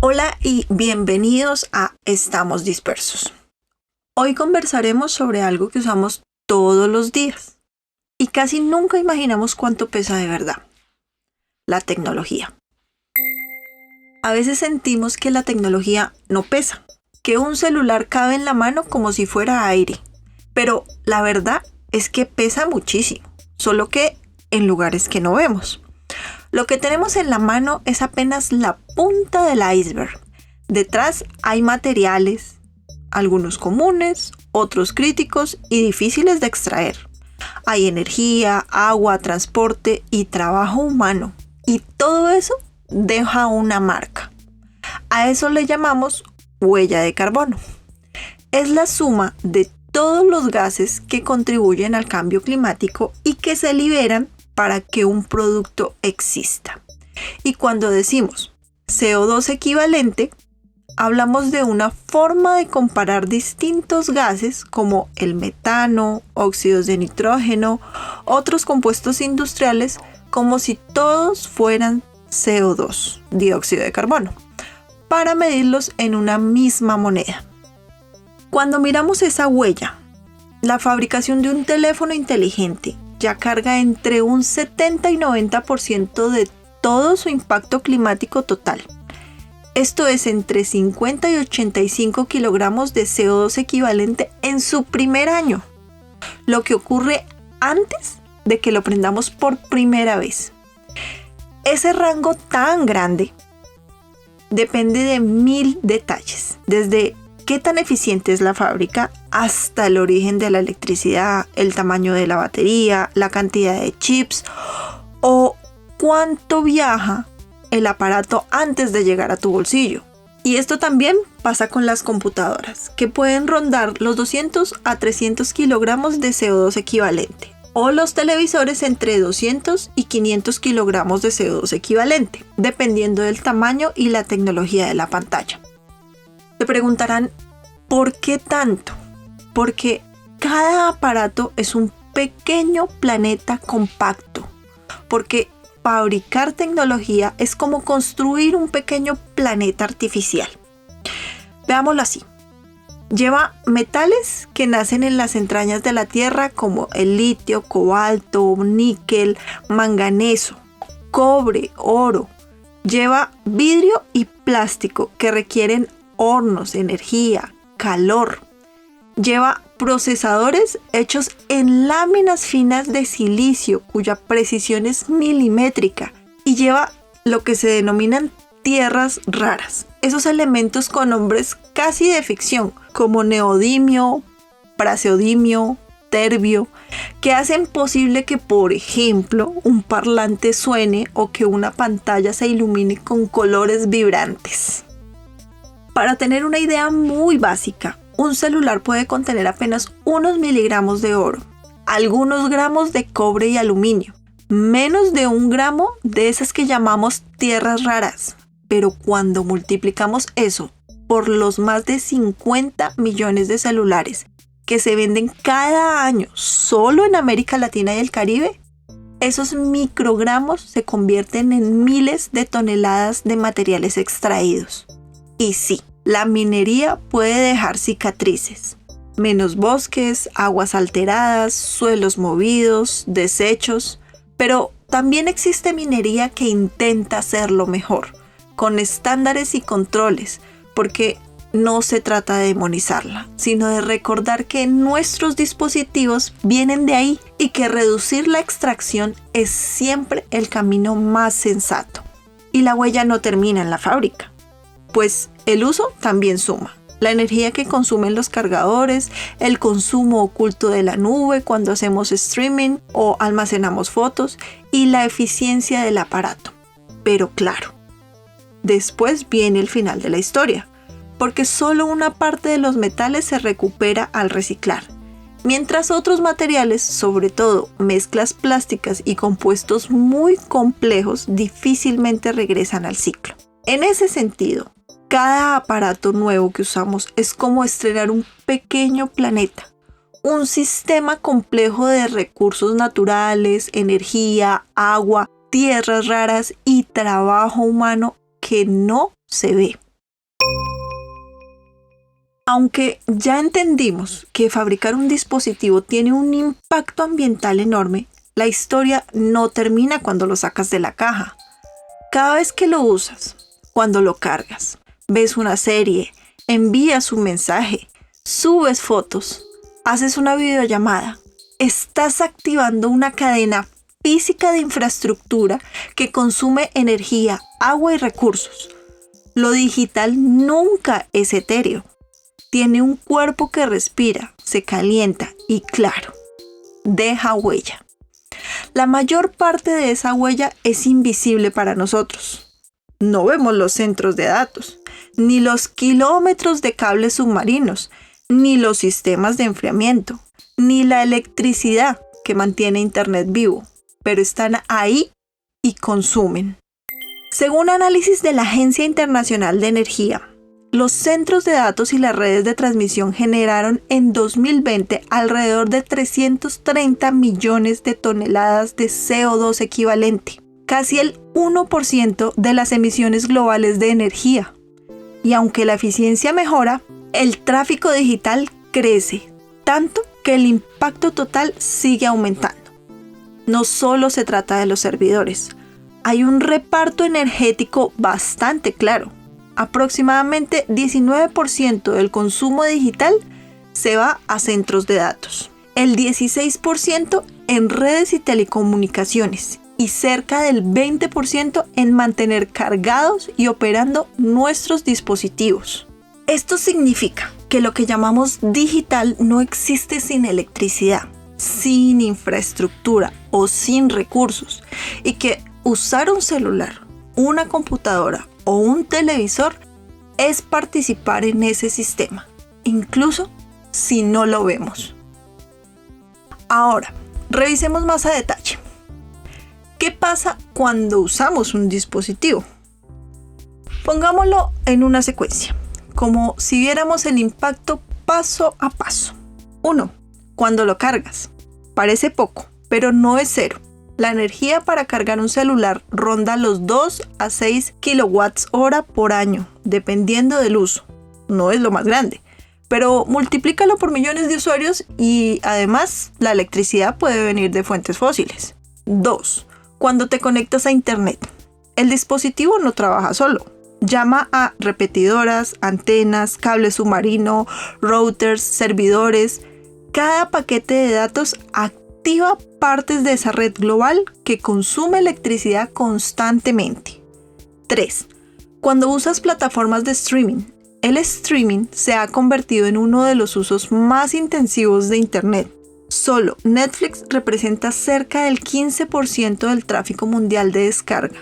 Hola y bienvenidos a Estamos Dispersos. Hoy conversaremos sobre algo que usamos todos los días y casi nunca imaginamos cuánto pesa de verdad: la tecnología. A veces sentimos que la tecnología no pesa, que un celular cabe en la mano como si fuera aire, pero la verdad es que pesa muchísimo, solo que en lugares que no vemos. Lo que tenemos en la mano es apenas la punta del iceberg. Detrás hay materiales, algunos comunes, otros críticos y difíciles de extraer. Hay energía, agua, transporte y trabajo humano. Y todo eso deja una marca. A eso le llamamos huella de carbono. Es la suma de todos los gases que contribuyen al cambio climático y que se liberan para que un producto exista. Y cuando decimos CO2 equivalente, hablamos de una forma de comparar distintos gases como el metano, óxidos de nitrógeno, otros compuestos industriales, como si todos fueran CO2, dióxido de carbono, para medirlos en una misma moneda. Cuando miramos esa huella, la fabricación de un teléfono inteligente ya carga entre un 70 y 90% de todo su impacto climático total. Esto es entre 50 y 85 kilogramos de CO2 equivalente en su primer año, lo que ocurre antes de que lo prendamos por primera vez. Ese rango tan grande depende de 1000 detalles, desde qué tan eficiente es la fábrica hasta el origen de la electricidad, el tamaño de la batería, la cantidad de chips o cuánto viaja el aparato antes de llegar a tu bolsillo. Y esto también pasa con las computadoras, que pueden rondar los 200 a 300 kilogramos de CO2 equivalente, o los televisores entre 200 y 500 kilogramos de CO2 equivalente, dependiendo del tamaño y la tecnología de la pantalla. Te preguntarán, ¿por qué tanto? Porque cada aparato es un pequeño planeta compacto. Porque fabricar tecnología es como construir un pequeño planeta artificial. Veámoslo así. Lleva metales que nacen en las entrañas de la Tierra, como el litio, cobalto, níquel, manganeso, cobre, oro. Lleva vidrio y plástico que requieren hornos, energía, calor. Lleva procesadores hechos en láminas finas de silicio cuya precisión es milimétrica, y lleva lo que se denominan tierras raras, esos elementos con nombres casi de ficción como neodimio, praseodimio, terbio, que hacen posible que, por ejemplo, un parlante suene o que una pantalla se ilumine con colores vibrantes. Para tener una idea muy básica, un celular puede contener apenas unos miligramos de oro, algunos gramos de cobre y aluminio, menos de 1 gramo de esas que llamamos tierras raras. Pero cuando multiplicamos eso por los más de 50 millones de celulares que se venden cada año solo en América Latina y el Caribe, esos microgramos se convierten en miles de toneladas de materiales extraídos. Y sí, la minería puede dejar cicatrices, menos bosques, aguas alteradas, suelos movidos, desechos, pero también existe minería que intenta hacerlo mejor, con estándares y controles, porque no se trata de demonizarla, sino de recordar que nuestros dispositivos vienen de ahí y que reducir la extracción es siempre el camino más sensato. Y la huella no termina en la fábrica, pues el uso también suma. La energía que consumen los cargadores, el consumo oculto de la nube cuando hacemos streaming o almacenamos fotos, y la eficiencia del aparato. Pero claro, después viene el final de la historia, porque solo una parte de los metales se recupera al reciclar, mientras otros materiales, sobre todo mezclas plásticas y compuestos muy complejos, difícilmente regresan al ciclo. En ese sentido, cada aparato nuevo que usamos es como estrenar un pequeño planeta, un sistema complejo de recursos naturales, energía, agua, tierras raras y trabajo humano que no se ve, Aunque ya entendimos que fabricar un dispositivo tiene un impacto ambiental enorme, la historia no termina cuando lo sacas de la caja. Cada vez que lo usas, cuando lo cargas, ves una serie, envías un mensaje, subes fotos, haces una videollamada, estás activando una cadena física de infraestructura que consume energía, agua y recursos. Lo digital nunca es etéreo. Tiene un cuerpo que respira, se calienta y, claro, deja huella. La mayor parte de esa huella es invisible para nosotros. No vemos los centros de datos, ni los kilómetros de cables submarinos, ni los sistemas de enfriamiento, ni la electricidad que mantiene Internet vivo, pero están ahí y consumen. Según análisis de la Agencia Internacional de Energía, los centros de datos y las redes de transmisión generaron en 2020 alrededor de 330 millones de toneladas de CO2 equivalente, casi el 1% de las emisiones globales de energía. Y aunque la eficiencia mejora, el tráfico digital crece, tanto que el impacto total sigue aumentando. No solo se trata de los servidores, hay un reparto energético bastante claro. Aproximadamente 19% del consumo digital se va a centros de datos, el 16% en redes y telecomunicaciones y cerca del 20% en mantener cargados y operando nuestros dispositivos. Esto significa que lo que llamamos digital no existe sin electricidad, sin infraestructura o sin recursos, y que usar un celular, una computadora o un televisor es participar en ese sistema, incluso si no lo vemos. Ahora, revisemos más a detalle. ¿Qué pasa cuando usamos un dispositivo? Pongámoslo en una secuencia, como si viéramos el impacto paso a paso. 1. Cuando lo cargas. Parece poco, pero no es cero. La energía para cargar un celular ronda los 2 a 6 kWh por año, dependiendo del uso. No es lo más grande, pero multiplícalo por millones de usuarios y además la electricidad puede venir de fuentes fósiles. 2. Cuando te conectas a Internet. El dispositivo no trabaja solo. Llama a repetidoras, antenas, cable submarino, routers, servidores. Cada paquete de datos activa partes de esa red global que consume electricidad constantemente. 3. Cuando usas plataformas de streaming. El streaming se ha convertido en uno de los usos más intensivos de Internet. Solo Netflix representa cerca del 15% del tráfico mundial de descarga.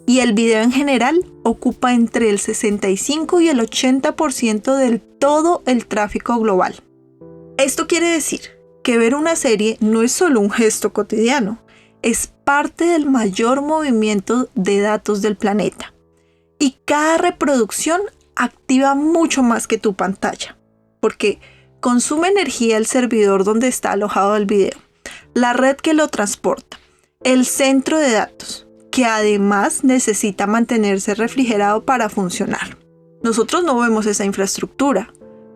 Y el video en general ocupa entre el 65 y el 80% del todo el tráfico global. Esto quiere decir que ver una serie no es solo un gesto cotidiano, es parte del mayor movimiento de datos del planeta. Y cada reproducción activa mucho más que tu pantalla, porque consume energía el servidor donde está alojado el video, la red que lo transporta, el centro de datos, que además necesita mantenerse refrigerado para funcionar. Nosotros no vemos esa infraestructura,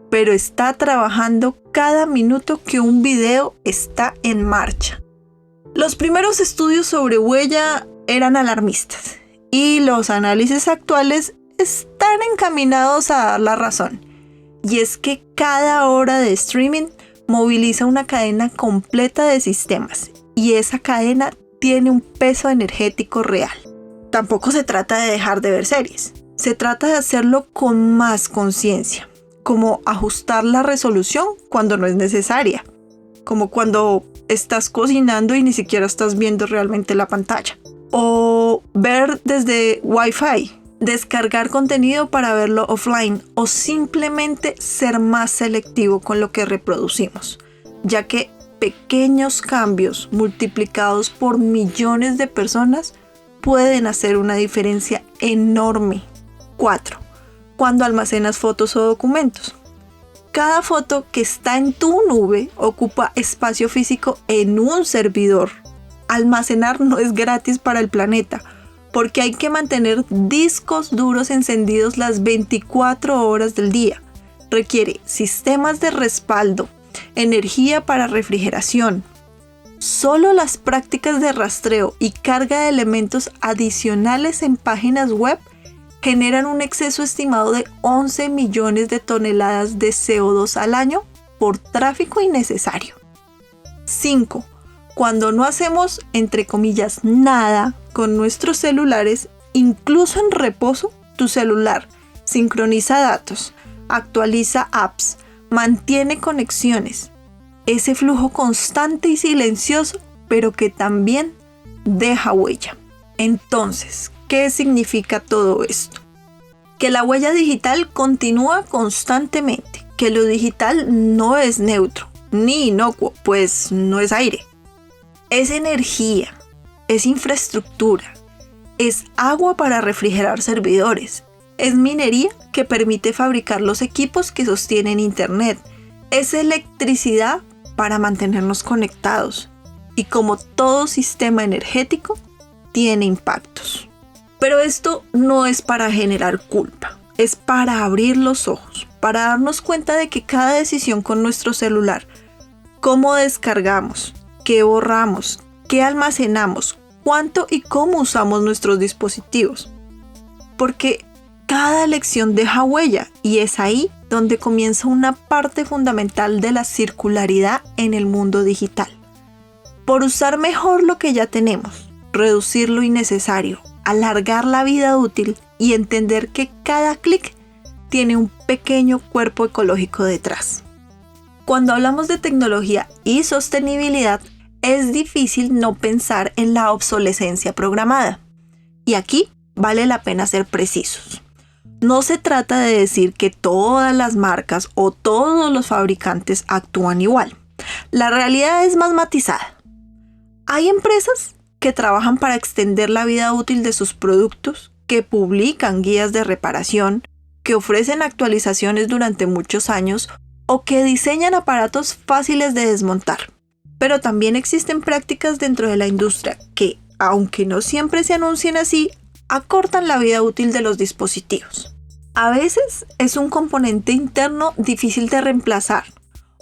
pero está trabajando cada minuto que un video está en marcha. Los primeros estudios sobre huella eran alarmistas y los análisis actuales están encaminados a dar la razón. Y es que cada hora de streaming moviliza una cadena completa de sistemas y esa cadena tiene un peso energético real. Tampoco se trata de dejar de ver series, se trata de hacerlo con más conciencia, como ajustar la resolución cuando no es necesaria, como cuando estás cocinando y ni siquiera estás viendo realmente la pantalla, o ver desde Wi-Fi, descargar contenido para verlo offline, o simplemente ser más selectivo con lo que reproducimos, ya que pequeños cambios multiplicados por millones de personas pueden hacer una diferencia enorme. 4. Cuando almacenas fotos o documentos. Cada foto que está en tu nube ocupa espacio físico en un servidor. Almacenar no es gratis para el planeta, porque hay que mantener discos duros encendidos las 24 horas del día, requiere sistemas de respaldo, energía para refrigeración. Solo las prácticas de rastreo y carga de elementos adicionales en páginas web generan un exceso estimado de 11 millones de toneladas de CO2 al año por tráfico innecesario. 5. Cuando no hacemos, entre comillas, nada con nuestros celulares, incluso en reposo, tu celular sincroniza datos, actualiza apps, mantiene conexiones. Ese flujo constante y silencioso, pero que también deja huella. Entonces, ¿qué significa todo esto? Que la huella digital continúa constantemente, que lo digital no es neutro, ni inocuo, pues no es aire. Es energía, es infraestructura, es agua para refrigerar servidores, es minería que permite fabricar los equipos que sostienen Internet, es electricidad para mantenernos conectados y como todo sistema energético, tiene impactos. Pero esto no es para generar culpa, es para abrir los ojos, para darnos cuenta de que cada decisión con nuestro celular, cómo descargamos, qué borramos, qué almacenamos, cuánto y cómo usamos nuestros dispositivos. Porque cada elección deja huella y es ahí donde comienza una parte fundamental de la circularidad en el mundo digital. Por usar mejor lo que ya tenemos, reducir lo innecesario, alargar la vida útil y entender que cada clic tiene un pequeño cuerpo ecológico detrás. Cuando hablamos de tecnología y sostenibilidad, es difícil no pensar en la obsolescencia programada. Y aquí vale la pena ser precisos. No se trata de decir que todas las marcas o todos los fabricantes actúan igual. La realidad es más matizada. Hay empresas que trabajan para extender la vida útil de sus productos, que publican guías de reparación, que ofrecen actualizaciones durante muchos años o que diseñan aparatos fáciles de desmontar. Pero también existen prácticas dentro de la industria que, aunque no siempre se anuncien así, acortan la vida útil de los dispositivos. A veces es un componente interno difícil de reemplazar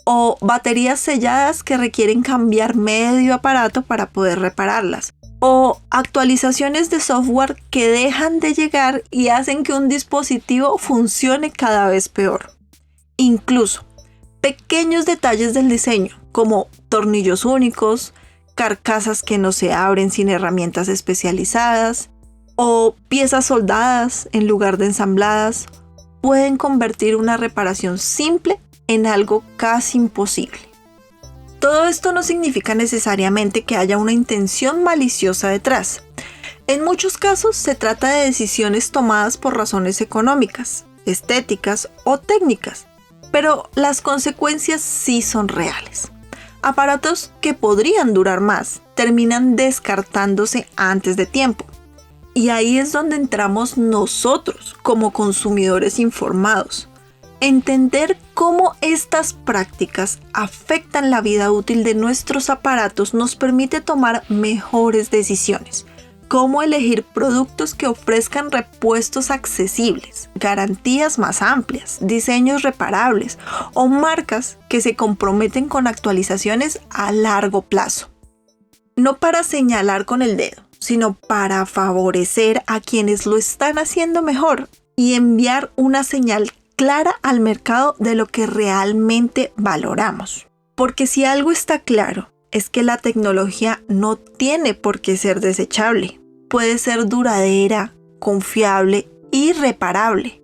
o baterías selladas que requieren cambiar medio aparato para poder repararlas o actualizaciones de software que dejan de llegar y hacen que un dispositivo funcione cada vez peor. Incluso pequeños detalles del diseño como tornillos únicos, carcasas que no se abren sin herramientas especializadas o piezas soldadas en lugar de ensambladas pueden convertir una reparación simple en algo casi imposible. Todo esto no significa necesariamente que haya una intención maliciosa detrás. En muchos casos se trata de decisiones tomadas por razones económicas, estéticas o técnicas, pero las consecuencias sí son reales. Aparatos que podrían durar más terminan descartándose antes de tiempo. Y ahí es donde entramos nosotros como consumidores informados. Entender cómo estas prácticas afectan la vida útil de nuestros aparatos nos permite tomar mejores decisiones. Cómo elegir productos que ofrezcan repuestos accesibles, garantías más amplias, diseños reparables o marcas que se comprometen con actualizaciones a largo plazo. No para señalar con el dedo, sino para favorecer a quienes lo están haciendo mejor y enviar una señal clara al mercado de lo que realmente valoramos. Porque si algo está claro, es que la tecnología no tiene por qué ser desechable. Puede ser duradera, confiable y reparable.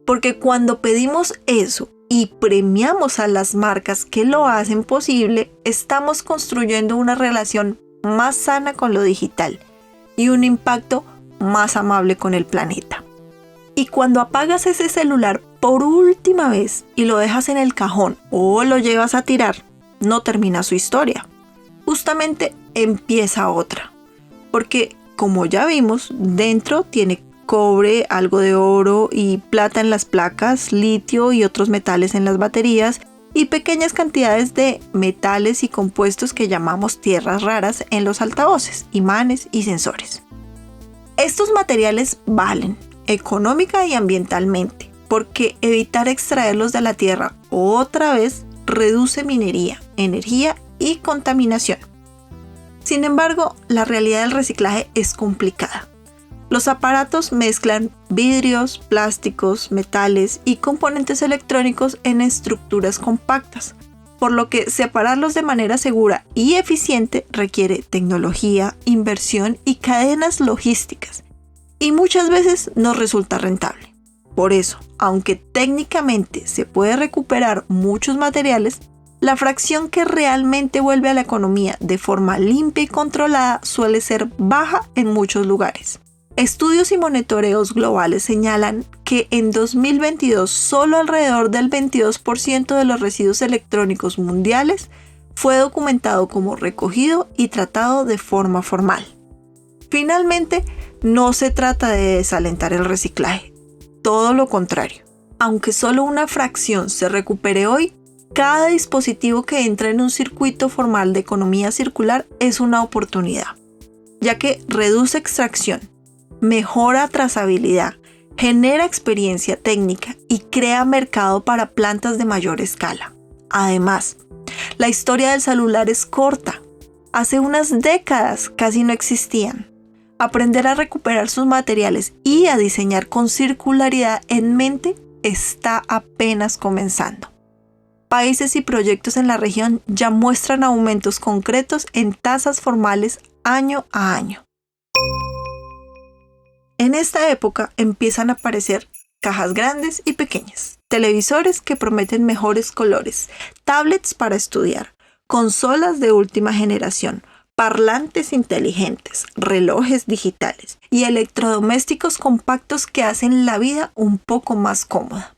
Porque cuando pedimos eso y premiamos a las marcas que lo hacen posible, estamos construyendo una relación más sana con lo digital y un impacto más amable con el planeta. Y cuando apagas ese celular por última vez y lo dejas en el cajón o lo llevas a tirar, no termina su historia. Justamente empieza otra. Porque, como ya vimos, dentro tiene cobre, algo de oro y plata en las placas, litio y otros metales en las baterías y pequeñas cantidades de metales y compuestos que llamamos tierras raras en los altavoces, imanes y sensores. Estos materiales valen económica y ambientalmente, porque evitar extraerlos de la tierra otra vez reduce minería, energía y contaminación. Sin embargo, la realidad del reciclaje es complicada. Los aparatos mezclan vidrios, plásticos, metales y componentes electrónicos en estructuras compactas, por lo que separarlos de manera segura y eficiente requiere tecnología, inversión y cadenas logísticas, y muchas veces no resulta rentable. Por eso, aunque técnicamente se puede recuperar muchos materiales, la fracción que realmente vuelve a la economía de forma limpia y controlada suele ser baja en muchos lugares. Estudios y monitoreos globales señalan que en 2022 solo alrededor del 22% de los residuos electrónicos mundiales fue documentado como recogido y tratado de forma formal. Finalmente, no se trata de desalentar el reciclaje, todo lo contrario. Aunque solo una fracción se recupere hoy, cada dispositivo que entra en un circuito formal de economía circular es una oportunidad, ya que reduce extracción, mejora trazabilidad, genera experiencia técnica y crea mercado para plantas de mayor escala. Además, la historia del celular es corta. Hace unas décadas casi no existían. Aprender a recuperar sus materiales y a diseñar con circularidad en mente está apenas comenzando. Países y proyectos en la región ya muestran aumentos concretos en tasas formales año a año. En esta época empiezan a aparecer cajas grandes y pequeñas, televisores que prometen mejores colores, tablets para estudiar, consolas de última generación, parlantes inteligentes, relojes digitales y electrodomésticos compactos que hacen la vida un poco más cómoda.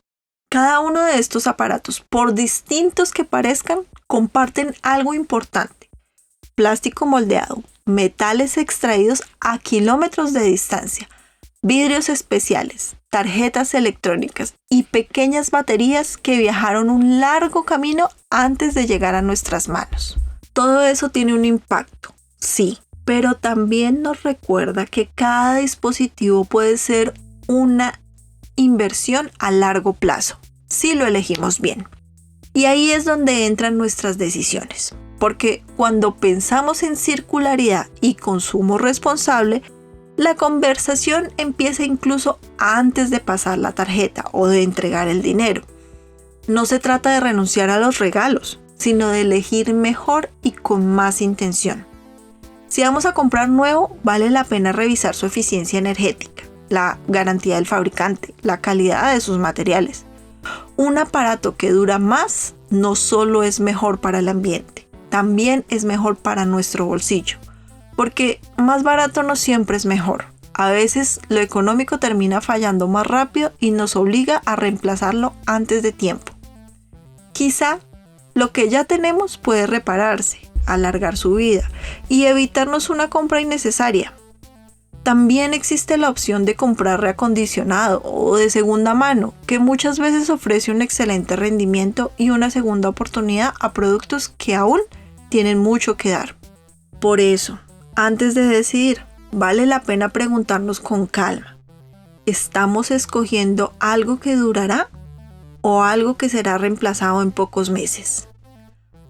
Cada uno de estos aparatos, por distintos que parezcan, comparten algo importante: plástico moldeado, metales extraídos a kilómetros de distancia, vidrios especiales, tarjetas electrónicas y pequeñas baterías que viajaron un largo camino antes de llegar a nuestras manos. Todo eso tiene un impacto, sí, pero también nos recuerda que cada dispositivo puede ser una inversión a largo plazo, si lo elegimos bien. Y ahí es donde entran nuestras decisiones, porque cuando pensamos en circularidad y consumo responsable, la conversación empieza incluso antes de pasar la tarjeta o de entregar el dinero. No se trata de renunciar a los regalos, sino de elegir mejor y con más intención. Si vamos a comprar nuevo, vale la pena revisar su eficiencia energética, la garantía del fabricante, la calidad de sus materiales. Un aparato que dura más no solo es mejor para el ambiente, también es mejor para nuestro bolsillo, porque más barato no siempre es mejor. A veces lo económico termina fallando más rápido y nos obliga a reemplazarlo antes de tiempo. Quizá lo que ya tenemos puede repararse, alargar su vida y evitarnos una compra innecesaria. También existe la opción de comprar reacondicionado o de segunda mano, que muchas veces ofrece un excelente rendimiento y una segunda oportunidad a productos que aún tienen mucho que dar. Por eso, antes de decidir, vale la pena preguntarnos con calma: ¿estamos escogiendo algo que durará o algo que será reemplazado en pocos meses?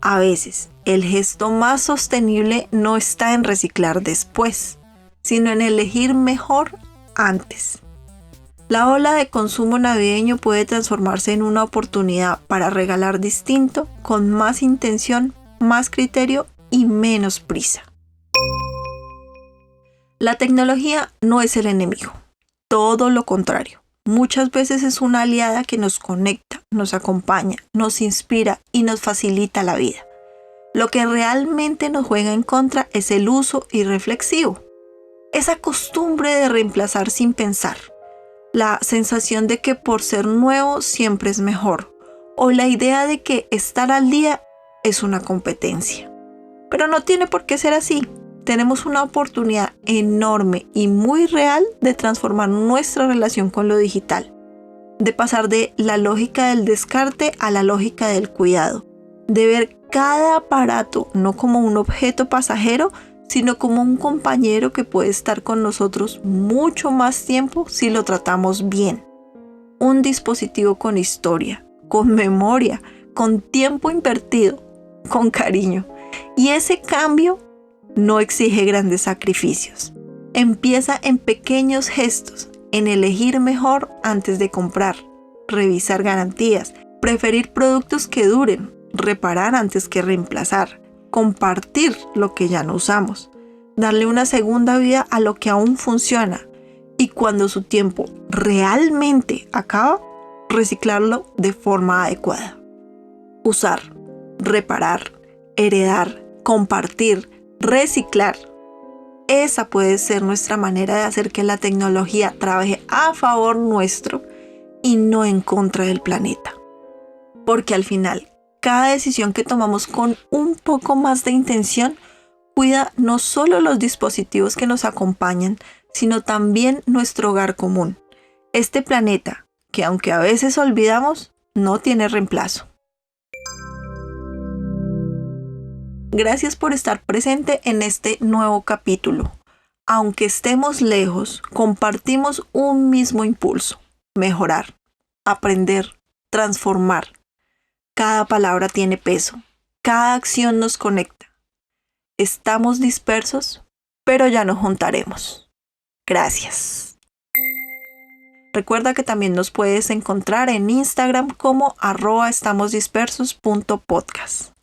A veces, el gesto más sostenible no está en reciclar después, sino en elegir mejor antes. La ola de consumo navideño puede transformarse en una oportunidad para regalar distinto, con más intención, más criterio y menos prisa. La tecnología no es el enemigo, todo lo contrario. Muchas veces es una aliada que nos conecta, nos acompaña, nos inspira y nos facilita la vida. Lo que realmente nos juega en contra es el uso irreflexivo. Esa costumbre de reemplazar sin pensar. La sensación de que por ser nuevo siempre es mejor. O la idea de que estar al día es una competencia. Pero no tiene por qué ser así. Tenemos una oportunidad enorme y muy real de transformar nuestra relación con lo digital, de pasar de la lógica del descarte a la lógica del cuidado, de ver cada aparato no como un objeto pasajero, sino como un compañero que puede estar con nosotros mucho más tiempo si lo tratamos bien. un dispositivo con historia, con memoria, con tiempo invertido, con cariño. Y ese cambio no exige grandes sacrificios. Empieza en pequeños gestos, en elegir mejor antes de comprar, revisar garantías, preferir productos que duren, reparar antes que reemplazar, compartir lo que ya no usamos, darle una segunda vida a lo que aún funciona y cuando su tiempo realmente acaba, reciclarlo de forma adecuada. Usar, reparar, heredar, compartir, reciclar. Esa puede ser nuestra manera de hacer que la tecnología trabaje a favor nuestro y no en contra del planeta. Porque al final, cada decisión que tomamos con un poco más de intención cuida no solo los dispositivos que nos acompañan, sino también nuestro hogar común. Este planeta, que aunque a veces olvidamos, no tiene reemplazo. Gracias por estar presente en este nuevo capítulo. Aunque estemos lejos, compartimos un mismo impulso: mejorar, aprender, transformar. Cada palabra tiene peso, cada acción nos conecta. Estamos dispersos, pero ya nos juntaremos. Gracias. Recuerda que también nos puedes encontrar en Instagram como @estamosdispersos.podcast.